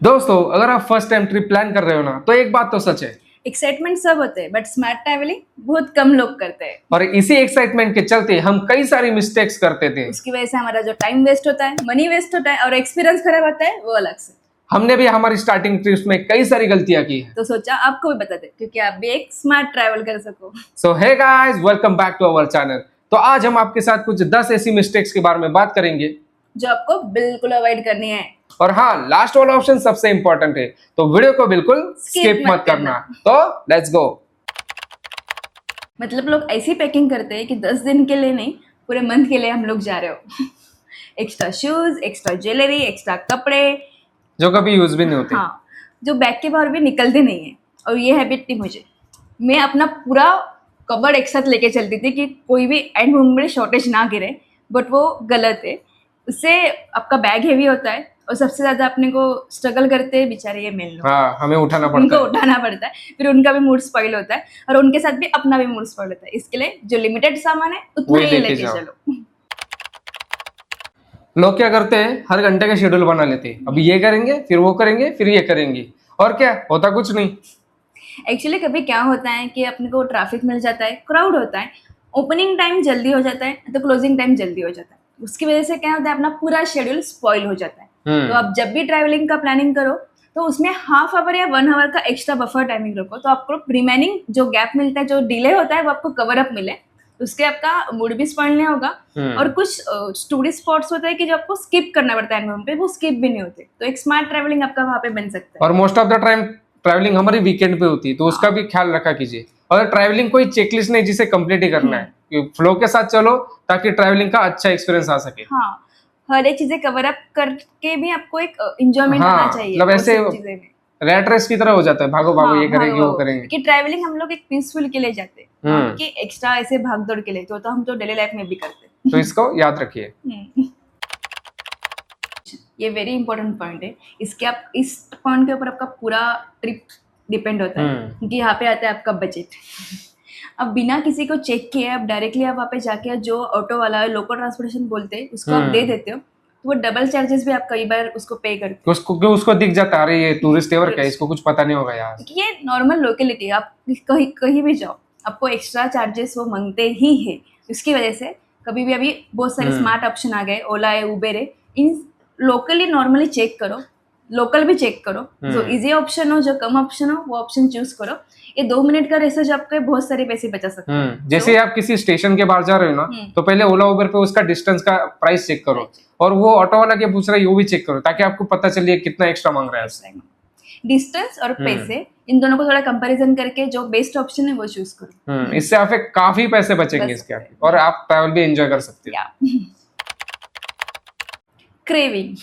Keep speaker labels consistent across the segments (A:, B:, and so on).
A: दोस्तों, अगर आप फर्स्ट टाइम ट्रिप प्लान कर रहे हो ना, तो एक बात तो सच है।
B: एक्साइटमेंट सब होते हैं बट स्मार्ट ट्रैवलिंग बहुत कम लोग करते हैं।
A: और इसी एक्साइटमेंट के चलते हम कई सारी मिस्टेक्स करते थे।
B: उसकी वजह से हमारा जो टाइम वेस्ट होता है, मनी वेस्ट होता है और एक्सपीरियंस खराब होता है वो अलग से।
A: हमने भी हमारी स्टार्टिंग ट्रिप्स में कई सारी गलतियां की है।
B: तो सोचा आपको भी बता दे क्योंकि आप भी एक स्मार्ट ट्रैवल कर सको।
A: So hey guys, welcome back to our channel. तो आज हम आपके साथ कुछ 10 ऐसी मिस्टेक्स के बारे में बात करेंगे
B: जो आपको बिल्कुल अवॉइड करनी है।
A: और हाँ, लास्ट वाला ऑप्शन सबसे इंपॉर्टेंट है, तो वीडियो को बिल्कुल स्किप मत करना। तो लेट्स गो।
B: मतलब लोग ऐसी पैकिंग करते हैं कि 10 दिन के लिए नहीं, पूरे मंथ के लिए हम लोग जा रहे हो। Extra shoes, extra jewellery, extra कपड़े,
A: जो कभी यूज भी नहीं होते।
B: हाँ, जो बैग के बाहर भी निकलते नहीं है। और ये हैबिट थी मुझे। मैं अपना पूरा कबर्ड एक साथ लेके चलती थी कि कोई भी एंड मोमेंट में शॉर्टेज ना गिरे, बट वो गलत है। उससे आपका बैग हेवी होता है और सबसे ज्यादा अपने को स्ट्रगल करते हैं बेचारे ये मेन लोग।
A: हाँ, हमें उठाना
B: उनको
A: पड़ता है।
B: उठाना पड़ता है, फिर उनका भी मूड स्पॉइल होता है और उनके साथ भी अपना भी मूड स्पॉइल होता है। इसके लिए जो लिमिटेड सामान है उतना
A: वही
B: ही
A: लेके
B: लेके
A: जाओ।
B: चलो।
A: लोग क्या करते हैं, हर घंटे का शेड्यूल बना लेते हैं। अभी ये करेंगे, फिर वो करेंगे, फिर ये करेंगे, और क्या होता कुछ नहीं।
B: एक्चुअली कभी क्या होता है कि अपने को ट्रैफिक मिल जाता है, क्राउड होता है, ओपनिंग टाइम जल्दी हो जाता है तो क्लोजिंग टाइम जल्दी हो जाता है। उसकी वजह से क्या होता है, अपना पूरा शेड्यूल स्पॉइल हो जाता है। तो आप जब भी ट्रैवलिंग का प्लानिंग करो तो उसमें हाफ आवर या 1 आवर का एक्स्ट्रा बफर टाइमिंग रखो, तो आपको रिमेनिंग जो गैप मिलता है, जो डिले होता है, वो आपको कवर अप मिले। उसके आपका मूड भी स्पॉइल नहीं होगा। और कुछ टूरिस्ट स्पॉट्स होते हैं कि जो आपको स्किप करना पड़ता है एनवायरमेंट पे, वो स्किप भी नहीं होते। तो एक स्मार्ट ट्रैवलिंग आपका वहाँ पे बन सकता है।
A: और most of the time travelling हमारी वीकेंड पे होती है, तो उसका भी ख्याल रखा कीजिए। और ट्रैवलिंग कोई चेकलिस्ट नहीं जिसे कंप्लीट ही करना है, फ्लो के साथ चलो ताकि ट्रैवलिंग का अच्छा एक्सपीरियंस आ सके।
B: हाँ, हर एक चीजें कवर अप करके भी आपको एक इंजॉयमेंट
A: हाँ,
B: आना चाहिए।
A: मतलब
B: वो
A: ऐसे
B: सब चीजें में
A: रैट रेस की तरह हो जाता है, भागो भागो, ये करेंगे वो करेंगे।
B: कि ट्रैवलिंग हम लोग एक पीसफुल के लिए जाते हैं कि एक्स्ट्रा ऐसे भाग दौड़ के लिए, तो हम तो डेली लाइफ में भी करते
A: तो इसको याद रखिए।
B: हैं। ये वेरी इंपॉर्टेंट पॉइंट है। इसके आप इस पॉइंट के ऊपर आपका पूरा ट्रिप डिपेंड होता है क्योंकि यहाँ पे आता है आपका बजट। अब बिना किसी को चेक किए आप डायरेक्टली आप वहाँ पे जाके जो ऑटो वाला लोकल ट्रांसपोर्टेशन बोलते हैं उसको आप दे देते हो, तो वो डबल चार्जेस भी आप कई बार उसको पे करते
A: उसको दिख जाता है, अरे ये टूरिस्ट है और क्या, इसको कुछ पता नहीं होगा यार।
B: हो। ये नॉर्मल लोकेलिटी है, आप कहीं कहीं भी जाओ आपको एक्स्ट्रा चार्जेस वो मांगते ही है। उसकी वजह से कभी भी अभी बहुत सारे स्मार्ट ऑप्शन आ गए, ओला है, उबेर है, इन लोकली नॉर्मली चेक करो, लोकल भी चेक करो। जो इजी ऑप्शन हो, जो कम ऑप्शन हो, वो ऑप्शन चूज करो। ये 2 मिनट का रिसर्च आपके बहुत सारे पैसे बचा सकते हैं।
A: जैसे आप किसी स्टेशन के बाहर जा रहे हो ना, तो पहले ओला उबर पे उसका डिस्टेंस का प्राइस चेक करो, और वो ऑटो वाला क्या पूछ रहा है वो भी चेक करो, ताकि आपको पता चले कितना एक्स्ट्रा मांग रहा है।
B: डिस्टेंस और पैसे, इन दोनों को थोड़ा कंपैरिजन करके जो बेस्ट ऑप्शन है वो चूज करो।
A: इससे आपके काफी पैसे बचेंगे इसके आगे, और आप ट्रैवल भी एंजॉय कर सकते हो।
B: क्रेविंग।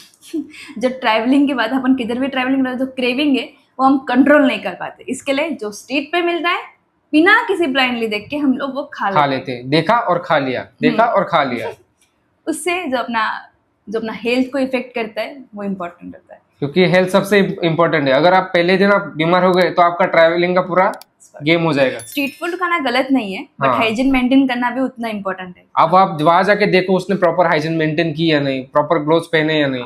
B: जब ट्रैवलिंग के बाद अपन किधर भी ट्रैवलिंग करते हैं, जो क्रेविंग है वो हम कंट्रोल नहीं कर पाते। इसके लिए जो स्ट्रीट पे मिलता है, बिना किसी ब्लाइंडली देख के हम लोग वो खा
A: लेते हैं। देखा और खा लिया, देखा और खा लिया।
B: उससे जो अपना हेल्थ को इफेक्ट करता है वो इम्पोर्टेंट होता है,
A: क्योंकि हेल्थ सबसे इम्पोर्टेंट है। अगर आप पहले दिन आप बीमार हो गए तो आपका ट्रैवलिंग का पूरा गेम हो जाएगा।
B: स्ट्रीट फूड खाना गलत नहीं है, बट हाइजीन मेंटेन करना भी उतना इम्पोर्टेंट है।
A: अब आप वहां जाके देखो उसने प्रॉपर हाइजीन मेंटेन की या नहीं, प्रॉपर ग्लोव्स पहने या नहीं।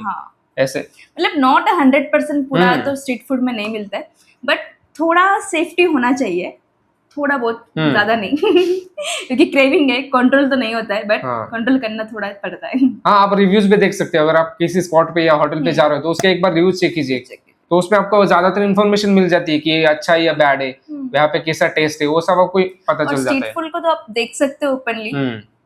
A: ऐसे मतलब
B: नॉट 100% पूरा तो स्ट्रीट फूड में नहीं मिलता है, बट थोड़ा सेफ्टी होना चाहिए, थोड़ा बहुत, ज्यादा नहीं। क्योंकि क्रेविंग है, कंट्रोल तो नहीं होता है, बट कंट्रोल करना थोड़ा पड़ता है।
A: हाँ, आप रिव्यूज भी देख सकते हो। अगर आप किसी स्पॉट पे या होटल पे जा रहे हो तो उसके एक बार रिव्यूज चेक कीजिए, तो उसमें आपको ज्यादातर इन्फॉर्मेशन मिल जाती है कि ये अच्छा है या बैड है, यहाँ पे कैसा टेस्ट है, वो सब आपको पता चल जाता है।
B: स्ट्रीट फूड को तो आप देख सकते हो ओपनली,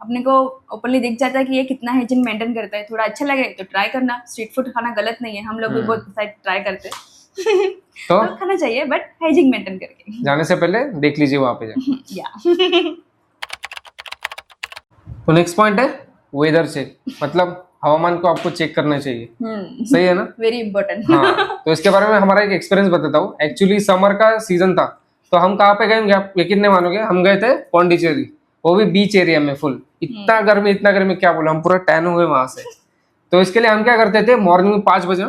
B: अपने को ओपनली दिख जाता है कि ये कितना हाइजीन मेंटेन करता है। थोड़ा अच्छा लगे तो ट्राई करना। स्ट्रीट फूड खाना गलत नहीं है, हम लोग भी बहुत साइड ट्राई करते हैं। तो खाना चाहिए, बट हाइजीन मेंटेन करके।
A: जाने से पहले देख लीजिए वहां पे जाके।
B: या
A: तो नेक्स्ट पॉइंट है वेदर चेक, मतलब हवामान को आपको चेक करना चाहिए। सही है ना?
B: Very important.
A: हाँ, तो इसके बारे में हमारा एक एक्सपीरियंस बताता हूँ। एक्चुअली समर का सीजन था, तो हम कहाँ पे गए आप यकीन नहीं मानोगे, हम गए थे पौंडीचेरी, वो भी बीच एरिया में। फुल इतना गर्मी क्या बोला, हम पूरा टैन हुए वहां से। तो इसके लिए हम क्या करते थे, मॉर्निंग में 5 बजे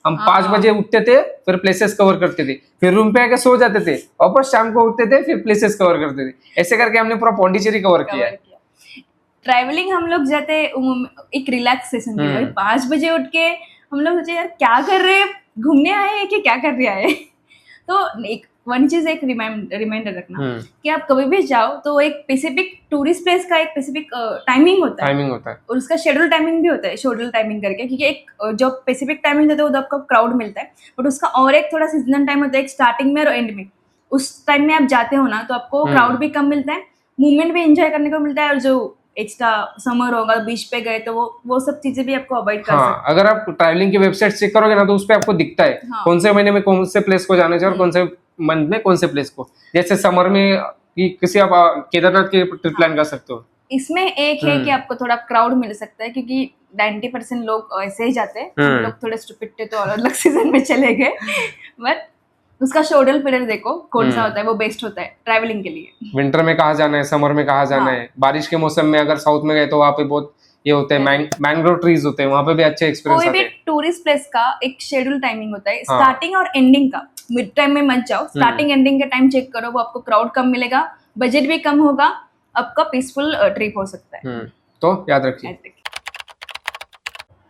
A: हम 5 बजे उठते थे, फिर प्लेसेस कवर करते थे, फिर रूम पे आके सो जाते थे, वापस शाम को उठते थे, फिर प्लेसेस कवर करते थे। ऐसे करके हमने पूरा पौंडीचेरी कवर किया है।
B: ट्रैवलिंग हम लोग जाते एक रिलैक्सेशन के लिए। 5 बजे उठ के हम लोग सोचे यार क्या कर रहे हैं, घूमने आए हैं कि क्या कर रहे आए तो एक वन चीज एक रिमाइंडर रखना कि आप कभी भी जाओ तो एक स्पेसिफिक टूरिस्ट प्लेस का एक स्पेसिफिक टाइमिंग होता है
A: टाइमिंग होता है
B: और उसका शेड्यूल टाइमिंग भी होता है, शेड्यूल टाइमिंग करके, क्योंकि एक जो स्पेसिफिक टाइमिंग होता है वो आपको क्राउड मिलता है, बट उसका और एक थोड़ा सीजनल टाइम होता है, एक स्टार्टिंग में और एंड में। उस टाइम में आप जाते हो ना तो आपको क्राउड भी कम मिलता है, मूवमेंट भी एंजॉय करने को मिलता है, और जो एक्स्ट्रा समर होगा बीच पे गए तो वो सब चीजें भी आपको अवॉइड कर
A: हाँ, अगर आप ट्रैवलिंग की वेबसाइट चेक करोगे ना तो उस पे आपको दिखता है
B: हाँ।
A: कौन से महीने में कौन से प्लेस को जाना चाहिए और कौन से मंथ में कौन से प्लेस को। जैसे समर में किसी आप केदारनाथ की ट्रिप प्लान कर सकते हो।
B: इसमें एक है कि आपको थोड़ा क्राउड मिल सकता है क्योंकि 90% लोग ऐसे ही जाते हैं, हम लोग थोड़े स्टूपिड थे तो अलग सीजन में चले गए, बट उसका शेड्यूल पीरियड देखो कौन सा होता है, वो बेस्ट होता है ट्रैवलिंग के लिए।
A: विंटर में कहाँ जाना है, समर में कहाँ जाना है, बारिश के मौसम में अगर साउथ में गए तो वहाँ पे बहुत ये होते हैं मैंग्रोव ट्रीज होते हैं, वहाँ पे भी अच्छे एक्सपीरियंस
B: कोई
A: आते
B: भी
A: हैं।
B: टूरिस्ट प्लेस का एक शेड्यूल टाइमिंग होता है, स्टार्टिंग और एंडिंग का। मिड टाइम में मत जाओ, स्टार्टिंग एंडिंग का टाइम चेक करो, वो आपको क्राउड कम मिलेगा, बजट भी कम होगा, आपका पीसफुल ट्रिप हो सकता है।
A: तो याद रखिए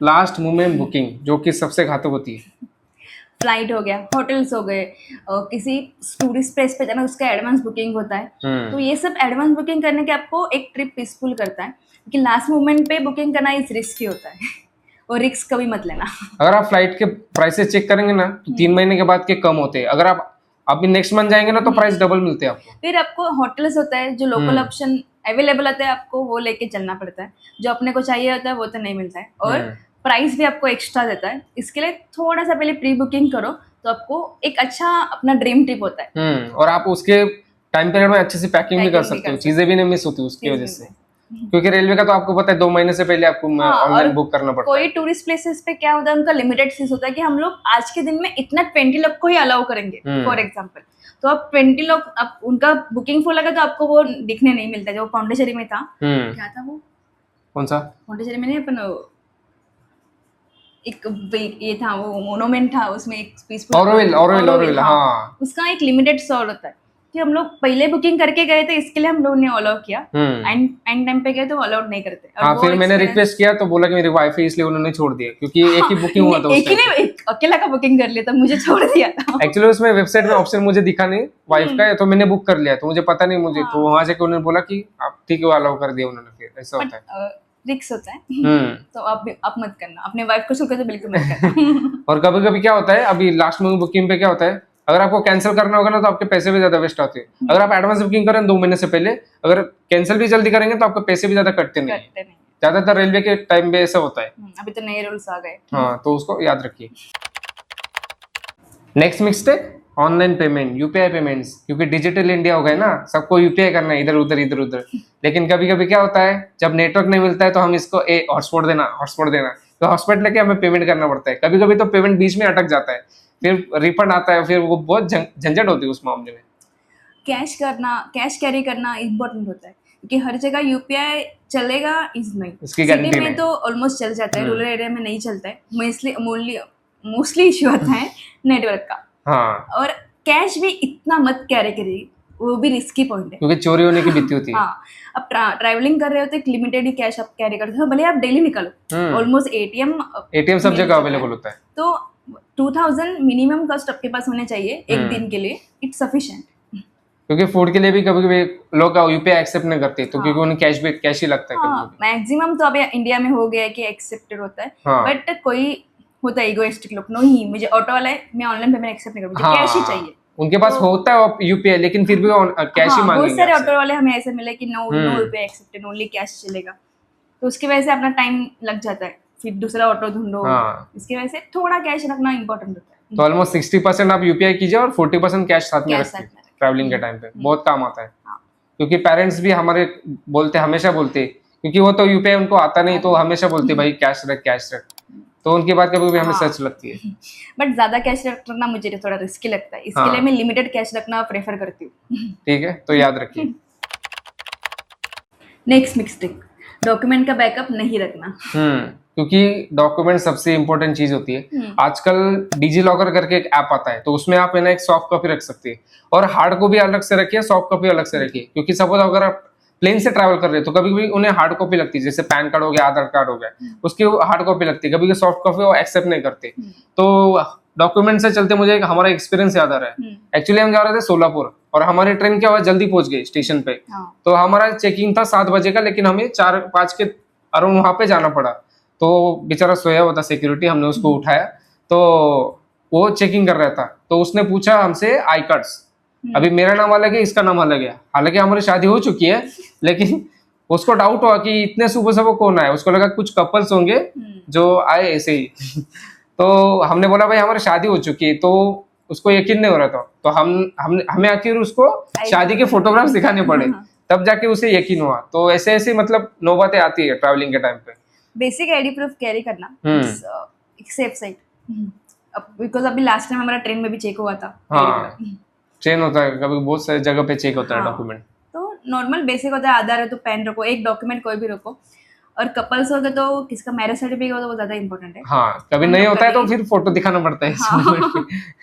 A: लास्ट मोमेंट बुकिंग जो कि सबसे घातक होती है।
B: फ्लाइट हो गया, होटल्स हो गए, किसी टूरिस्ट प्लेस पे जाना उसका एडवांस बुकिंग होता है, तो ये सब एडवांस बुकिंग करने के आपको एक ट्रिप पीसफुल करता है, क्योंकि लास्ट मोमेंट पे बुकिंग करना इस रिस्की होता है और रिस्क कभी मत लेना।
A: अगर आप फ्लाइट के प्राइसेस चेक करेंगे ना तो 3 महीने के बाद के कम होते हैं, अगर आप अभी नेक्स्ट मंथ जाएंगे ना तो प्राइस डबल मिलते हैं आपको।
B: फिर आपको होटल्स होता है जो लोकल ऑप्शन अवेलेबल होता है, आपको वो लेके चलना पड़ता है, जो अपने को चाहिए होता है वो तो नहीं मिलता है, और प्राइस भी आपको एक्स्ट्रा देता है। इसके लिए थोड़ा सा पहले प्री बुकिंग करो तो आपको एक अच्छा अपना ड्रीम ट्रिप होता है।
A: और आप उसके टाइम पीरियड में अच्छे से पैकिंग भी कर सकते हो, चीजें भी नहीं मिस होती उसकी वजह से, क्योंकि रेलवे का तो आपको पता है 2 महीने से पहले आपको ऑनलाइन बुक करना पड़ता है।
B: कोई टूरिस्ट प्लेसेस पे क्या होता है, उनका लिमिटेड सीट होता है कि हम लोग आज के दिन में इतना 20 लोग को ही अलाउ करेंगे फॉर एग्जाम्पल, तो आप 20 लोग अब उनका बुकिंग फुल लगा तो आपको वो दिखने नहीं मिलता। जो पौंडीचेरी में था, क्या था वो,
A: कौन सा
B: पौंडीचेरी में नहीं, अपन एक ये था, वो मोनोमेंट था, उसमें एक पीसफुल
A: ऑरोविल, हाँ,
B: उसका एक लिमिटेड स्लॉट होता है कि हम लोग पहले बुकिंग करके गए थे, इसके लिए हम लोग ने अलाउ किया, एंड टाइम पे गए तो अलाउड नहीं करते।
A: हाँ, फिर मैंने रिक्वेस्ट किया तो बोला कि मेरी वाईफाई, इसलिए उन्होंने छोड़ दिया, क्योंकि एक ही बुकिंग हुआ था,
B: एक ही ने अकेला का बुकिंग कर लिया था, मुझे छोड़ दिया था।
A: एक्चुअली उसमें वेबसाइट में ऑप्शन मुझे दिखा नहीं वाइफ का, तो मैंने बुक कर लिया, तो मुझे पता नहीं, मुझे तो वहां से उन्होंने बोला कि आप ठीक है अलाउ कर दिया उन्होंने, फिर ऐसा होता है,
B: रिक्स होता है, तो आप मत करना, अपने वाइफ को छोड़कर तो बिल्कुल मत करना।
A: और कभी कभी क्या होता है, अभी लास्ट में बुकिंग पे क्या होता है, अगर आपको कैंसिल करना होगा ना तो आपके पैसे भी ज्यादा वेस्ट आते हैं। अगर आप एडवांस बुकिंग करें 2 महीने से पहले, अगर कैंसिल भी जल्दी करेंगे तो आपके पैसे भी ज्यादा कटते नहीं। ज्यादातर रेलवे के टाइम पे ऐसा होता है।
B: अभी तो नए रूल्स आ गए।
A: हाँ, तो उसको याद रखिए। Next mistake, online payment, UPI payments, क्योंकि डिजिटल इंडिया हो गया ना, सबको यूपीआई करना है, इधर उधर। लेकिन कभी कभी क्या होता है, जब नेटवर्क नहीं मिलता है तो हम इसको हॉटस्पॉट देना, तो हॉटस्पॉट लेके हमें पेमेंट करना पड़ता है। कभी कभी तो पेमेंट बीच में अटक जाता है, फिर रिफंड आता है, फिर वो बहुत झंझट होती है उस मामले में।
B: कैश कैरी करना इम्पोर्टेंट होता है, क्योंकि हर जगह यूपीआई चलेगा इज नहीं,
A: इसकी गारंटी
B: सिटी में तो ऑलमोस्ट चल जाता है, रूरल एरिया में नहीं चलता है, मोस्टली इश्यू आता है नेटवर्क का।
A: हाँ,
B: और कैश भी इतना मत कैरी करिए, वो भी रिस्की पॉइंट है,
A: क्योंकि चोरी होने की भीति होती है।
B: हाँ, अब ट्रैवलिंग कर रहे हो तो एक लिमिटेड ही कैश आप कैरी करते हो, भले आप डेली निकालो, ऑलमोस्ट एटीएम
A: सब जगह अवेलेबल होता है,
B: तो 2000 मिनिमम कॉस्ट आपके पास होने चाहिए एक दिन के लिए, इट्स सफिशिएंट।
A: क्योंकि फूड के लिए भी कभी कभी लोग यूपीआई एक्सेप्ट नहीं करते, तो क्योंकि उन्हें कैश ही लगता है।
B: मैक्सिमम तो अभी इंडिया में हो गया है कि एक्सेप्टेड होता है, बट कोई होता है इगोइस्टिक लोग, नहीं मुझे ऑटो वाला है, मैं ऑनलाइन पेमेंट एक्सेप्ट नहीं करूँ, मुझे कैश ही चाहिए।
A: उनके पास होता है यूपीआई, लेकिन फिर भी कैश ही मांगेंगे।
B: बहुत सारे ऑटो वाले हमें ऐसे मिले कि no UPI accepted, only cash चलेगा, तो उसकी वजह से अपना टाइम लग जाता है, फिर दूसरा ऑटो ढूंढो। इसकी वजह से थोड़ा कैश रखना इंपॉर्टेंट होता है।
A: तो ऑलमोस्ट 60% आप यूपीआई कीजिए और 40% कैश साथ में रखिए ट्रैवलिंग के टाइम पे, बहुत काम आता है। क्योंकि पेरेंट्स भी हमारे हमेशा बोलते, क्योंकि वो तो यूपीआई उनको आता नहीं, तो हमेशा बोलते भाई कैश रख, तो उनकी बात कभी भी हमें सच लगती है।
B: बट ज्यादा कैश रखना मुझे थोड़ा रिस्की लगता है, इसके लिए मैं लिमिटेड कैश रखना प्रेफर करती हूँ।
A: ठीक है, तो याद रखिए।
B: नेक्स्ट मिस्टेक, डॉक्यूमेंट का बैकअप नहीं रखना।
A: क्योंकि डॉक्यूमेंट सबसे इम्पोर्टेंट चीज होती है। आजकल डिजी लॉकर करके एक ऐप आता है, तो उसमें आप एक सॉफ्ट कॉपी रख सकते हैं, और हार्ड कॉपी अलग से रखिए, सॉफ्ट कॉपी अलग से रखिए। क्योंकि सपोज अगर आप प्लेन से ट्रैवल कर रहे हैं तो कभी कभी उन्हें हार्ड कॉपी लगती है, जैसे पैन कार्ड हो गया, आधार कार्ड हो गया, उसकी हार्ड कॉपी लगती है, कभी सॉफ्ट कॉपी वो एक्सेप्ट नहीं करते। तो डॉक्यूमेंट से चलते मुझे हमारा एक्सपीरियंस याद आ रहा है। एक्चुअली हम जा रहे थे सोलापुर और हमारी ट्रेन क्या हुआ जल्दी पहुंच गई स्टेशन पे। तो हमारा चेकिंग था 7 बजे का, लेकिन हमें 4-5 के अराउंड वहां पे जाना पड़ा। तो बेचारा सोया हुआ था सिक्योरिटी, हमने उसको उठाया तो वो चेकिंग कर रहा था। तो उसने पूछा हमसे आई कार्ड्स। अभी मेरा नाम अलग है, इसका नाम अलग है, हालांकि हमारी शादी हो चुकी है, लेकिन उसको डाउट हुआ कि इतने सुबह सुबह कौन आए। उसको लगा कुछ कपल्स होंगे जो आए ऐसे ही। तो हमने बोला भाई हमारी शादी हो चुकी है, तो उसको यकीन नहीं हो रहा था। तो हमें आखिर उसको शादी के फोटोग्राफ्स दिखाने पड़े, तब जाके उसे यकीन हुआ। तो ऐसे ऐसे मतलब नौबतें आती है ट्रैवलिंग के टाइम पे।
B: बेसिक आईडी प्रूफ कैरी करना सेफ साइड, बिकॉज अभी लास्ट टाइम हमारा ट्रेन में भी चेक हुआ था।
A: हाँ, ट्रेन होता है कभी, बहुत सारी जगह पे चेक होता है डॉक्यूमेंट।
B: तो नॉर्मल बेसिक होता है, आधार है तो पैन रखो, एक डॉक्यूमेंट कोई भी रखो। और कपल्स हो गए तो किसका मैरिज सर्टिफिकेट हो तो वो ज्यादा इंपॉर्टेंट है।
A: हाँ, कभी नहीं होता है तो फिर फोटो दिखाना पड़ता है।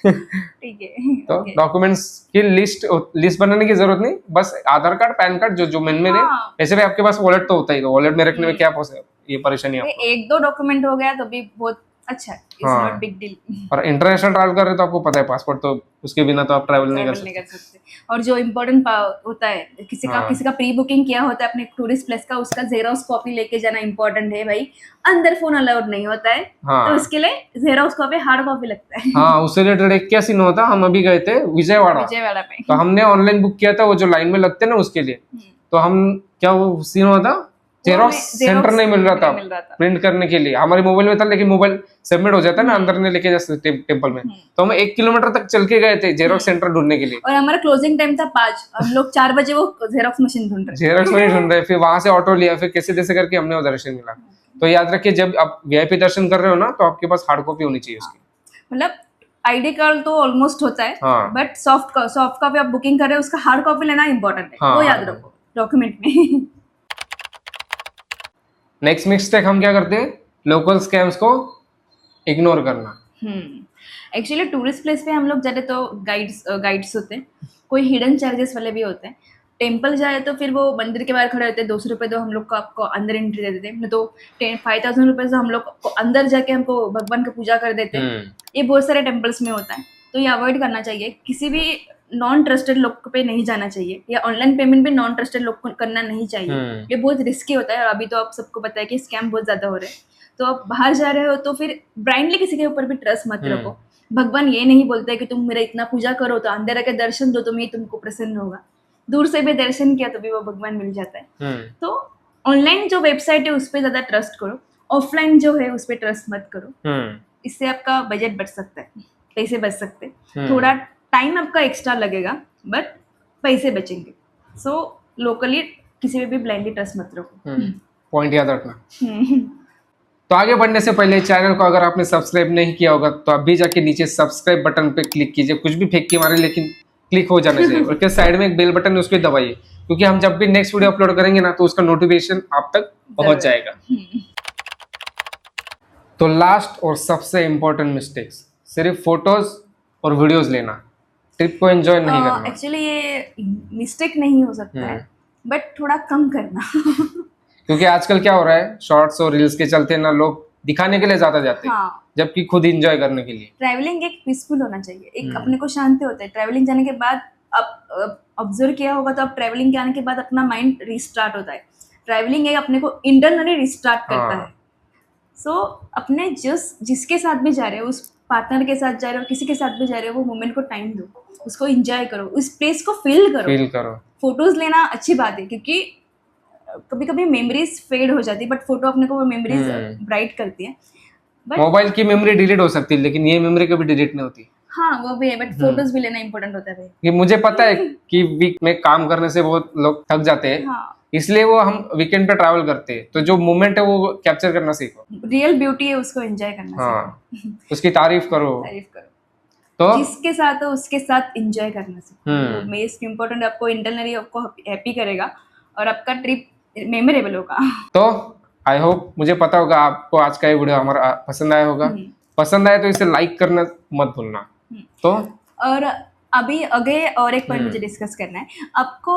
B: ठीक है।
A: तो डॉक्यूमेंट्स की लिस्ट बनाने की जरूरत नहीं, बस आधार कार्ड, पैन कार्ड जो मेन है। ऐसे भी आपके पास वॉलेट तो होता ही, तो वॉलेट में रखने में क्या ये परेशानी है।
B: 1-2 डॉक्यूमेंट हो गया तो भी बहुत अच्छा है, इट्स नॉट बिग डील।
A: और इंटरनेशनल ट्रैवल कर रहे तो आपको पता है पासपोर्ट तो उसके बिना तो आप ट्रैवल नहीं कर सकते।
B: और जो इम्पोर्टेंट होता है, किसी का प्री बुकिंग किया होता है अपने टूरिस्ट प्लेस का, उसका जेरोक्स कॉपी लेके जाना इम्पोर्टेंट है भाई। अंदर फोन अलाउड नहीं होता है, तो उसके लिए जेरोक्स कॉपी, हार्ड कॉपी लगता है।
A: हाँ, उससे रिलेटेड एक क्या सीन होता, हम अभी गए थे विजयवाड़ा
B: पे,
A: तो हमने ऑनलाइन बुक किया था वो जो लाइन में लगते ना उसके लिए। तो हम क्या वो सीन हुआ था, जेरोक्स सेंटर नहीं मिल रहा था प्रिंट करने के लिए। हमारे मोबाइल में था, लेकिन मोबाइल सबमिट हो जाता है ना, अंदर नहीं लेके जा सकते टेम्पल में। तो हम 1 किलोमीटर तक चल के गए थे जेरोक्स सेंटर ढूंढने के लिए।
B: और हमारा क्लोजिंग टाइम था 5, हम लोग 4 बजे वो जेरोक्स मशीन ढूंढ
A: रहे। फिर वहां से ऑटो लिया, फिर कैसे कैसे करके हमने वो दर्शन मिला। तो याद रखिए, जब आप वीआईपी दर्शन कर रहे हो ना, तो आपके पास हार्ड कॉपी होनी चाहिए उसकी।
B: मतलब आईडी कार्ड तो ऑलमोस्ट होता है, बट सॉफ्ट कॉपी आप बुकिंग कर रहे हो, उसका हार्ड कॉपी लेना इंपॉर्टेंट है, वो याद रखो डॉक्यूमेंट में।
A: नेक्स्ट मिस्टेक हम क्या करते हैं, लोकल स्कैम्स को इग्नोर करना।
B: एक्चुअली टूरिस्ट प्लेस पे हम लोग जाते तो गाइड्स होते हैं, कोई हिडन चार्जेस वाले भी होते हैं। टेम्पल जाए तो फिर वो मंदिर के बाहर खड़े होते हैं, 200 रुपये तो हम लोग को आपको अंदर एंट्री दे देते हैं, तो 5,000 रुपये से हम लोग को अंदर जाके हमको भगवान की पूजा कर देते हैं। ये बहुत सारे टेम्पल्स में होता है, तो ये अवॉइड करना चाहिए। किसी भी नॉन ट्रस्टेड लोग पे नहीं जाना चाहिए, या ऑनलाइन पेमेंट भी नॉन ट्रस्टेड लोग को करना नहीं चाहिए। ये बहुत रिस्की होता है, और अभी तो आप सबको पता है कि स्कैम बहुत ज्यादा हो रहे हैं। तो आप बाहर जा रहे हो तो फिर ब्लाइंडली किसी के ऊपर भी ट्रस्ट मत रखो। भगवान ये नहीं बोलते कि तुम मेरा इतना पूजा करो तो अंदर आके दर्शन दो तो मैं तुमको प्रसन्न होगा। दूर से भी दर्शन किया तो भी वो भगवान मिल जाता है। तो ऑनलाइन जो वेबसाइट है उस पर ज्यादा ट्रस्ट करो, ऑफलाइन जो है उस पर ट्रस्ट मत करो। इससे आपका बजट बच सकता है, पैसे बच सकते हैं, थोड़ा टाइम आपका एक्स्ट्रा लगेगा बट पैसे बचेंगे। सो लोकली किसी पे भी ब्लाइंडली ट्रस्ट मत रखो।
A: पॉइंट याद रखना। तो आगे बढ़ने से पहले चैनल को अगर आपने सब्सक्राइब नहीं किया होगा तो अभी जाके नीचे सब्सक्राइब बटन पे क्लिक कीजिए। कुछ भी फेंक के मारे लेकिन क्लिक हो जाना चाहिए। और उसके साइड में एक बेल बटन है, उस पर दबाइए, क्योंकि हम जब भी नेक्स्ट वीडियो अपलोड करेंगे ना तो उसका नोटिफिकेशन आप तक पहुंच जाएगा। तो लास्ट और सबसे इम्पोर्टेंट मिस्टेक्स, सिर्फ फोटोज और वीडियोज लेना, ट्रिप को एंजॉय नहीं करना।
B: एक्चुअली ये मिस्टेक नहीं हो सकता है, बट थोड़ा कम करना।
A: क्योंकि आजकल क्या हो रहा है, शॉर्ट्स और रील्स के चलते ना लोग दिखाने के लिए ज्यादा जाते हैं, जबकि खुद एंजॉय करने के लिए।
B: ट्रैवलिंग एक पीसफुल होना चाहिए, एक अपने को शांति होता है। ट्रैवलिंग जाने के बाद आप ऑब्जर्व किया होगा तो आप ट्रैवलिंग के आने के बाद अपना माइंड रिस्टार्ट होता है। ट्रैवलिंग एक अपने को इंटरनली रिस्टार्ट करता है। सो अपने जिसके साथ भी जा रहे हो, उस पार्टनर के साथ जा रहे हो, किसी के साथ भी जा रहे हो, वो मोमेंट को टाइम दो, उसको एंजॉय करो, उस प्लेस को फील करो। फोटोज लेना अच्छी बात है, क्योंकि कभी कभी मेमोरीज फेड हो जाती है, बट फोटो अपने को वो मेमोरीज ब्राइट करती है।
A: मोबाइल की मेमोरी डिलीट हो सकती है, लेकिन ये मेमोरी कभी डिलीट नहीं होती।
B: हाँ वो भी है, बट फोटोज भी लेना इंपॉर्टेंट होता है।
A: कि मुझे पता है कि वीक में काम करने से बहुत लोग थक जाते हैं, इसलिए वो हम वीकेंड पे ट्रैवल करते हैं। तो जो मोमेंट है वो कैप्चर करना सीखो,
B: रियल ब्यूटी है उसको एंजॉय करना सीखो।
A: उसकी तारीफ करो।
B: तो जिसके साथ हो उसके साथ एंजॉय करना सीखो। मोस्ट इम्पोर्टेंट, आपको इंटरनली आपको हैप्पी करेगा और आपका ट्रिप मेमोरेबल होगा। तो
A: आई होप, मुझे पता होगा आपको आज का ये वीडियो हमारा पसंद आया होगा। पसंद आया तो इसे लाइक करना मत भूलना। तो
B: और अभी आगे और एक पॉइंट मुझे डिस्कस करना है। आपको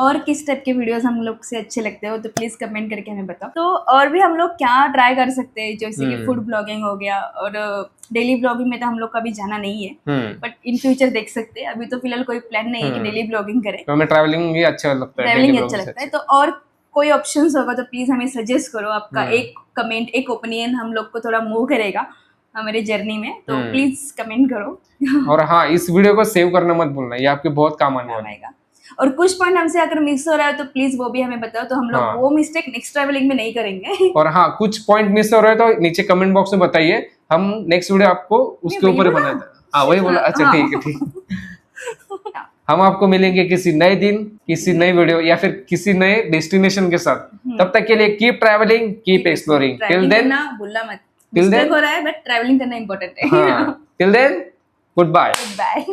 B: और किस टाइप के वीडियोस हम लोग से अच्छे लगते हो तो प्लीज कमेंट करके हमें बताओ। तो और भी हम लोग क्या ट्राई कर सकते हैं, जैसे कि फूड ब्लॉगिंग हो गया, और डेली ब्लॉगिंग में तो हम लोग का भी जाना नहीं है, बट इन फ्यूचर देख सकते हैं। अभी तो फिलहाल कोई प्लान नहीं है कि डेली ब्लॉगिंग करें,
A: तो हमें ट्रैवलिंग ही अच्छा लगता है,
B: ट्रैवलिंग
A: daily
B: अच्छा
A: vlogging से
B: लगता है। तो और कोई ऑप्शंस होगा तो प्लीज हमें सजेस्ट करो। आपका एक कमेंट, एक ओपिनियन हम लोग को थोड़ा मूव करेगा हमारी जर्नी में, तो प्लीज कमेंट करो।
A: और हाँ, इस वीडियो को सेव करना मत भूलना, ये आपके बहुत काम आने वाला है।
B: आएगा। और कुछ पॉइंट हमसे अगर मिस हो रहा है तो प्लीज वो भी हमें बताओ, तो हम लोग
A: हाँ।
B: वो मिस्टेक नेक्स्ट ट्रैवलिंग में नहीं करेंगे।
A: और हाँ, कुछ पॉइंट मिस हो रहे हैं तो नीचे कमेंट बॉक्स में बताइए, हम नेक्स्ट वीडियो आपको उसके ऊपर ही बनाते हैं। हाँ वही बोला, अच्छा ठीक है ठीक। हम आपको मिलेंगे किसी नए दिन, किसी नई वीडियो या फिर किसी नए डेस्टिनेशन के साथ। तब तक के लिए keep travelling, keep exploring. Till then,
B: भूलना मत,
A: till then-
B: मिस्टेक हो रहा है बट ट्रैवलिंग करना इंपॉर्टेंट है।
A: हाँ, till then, good bye.
B: Bye.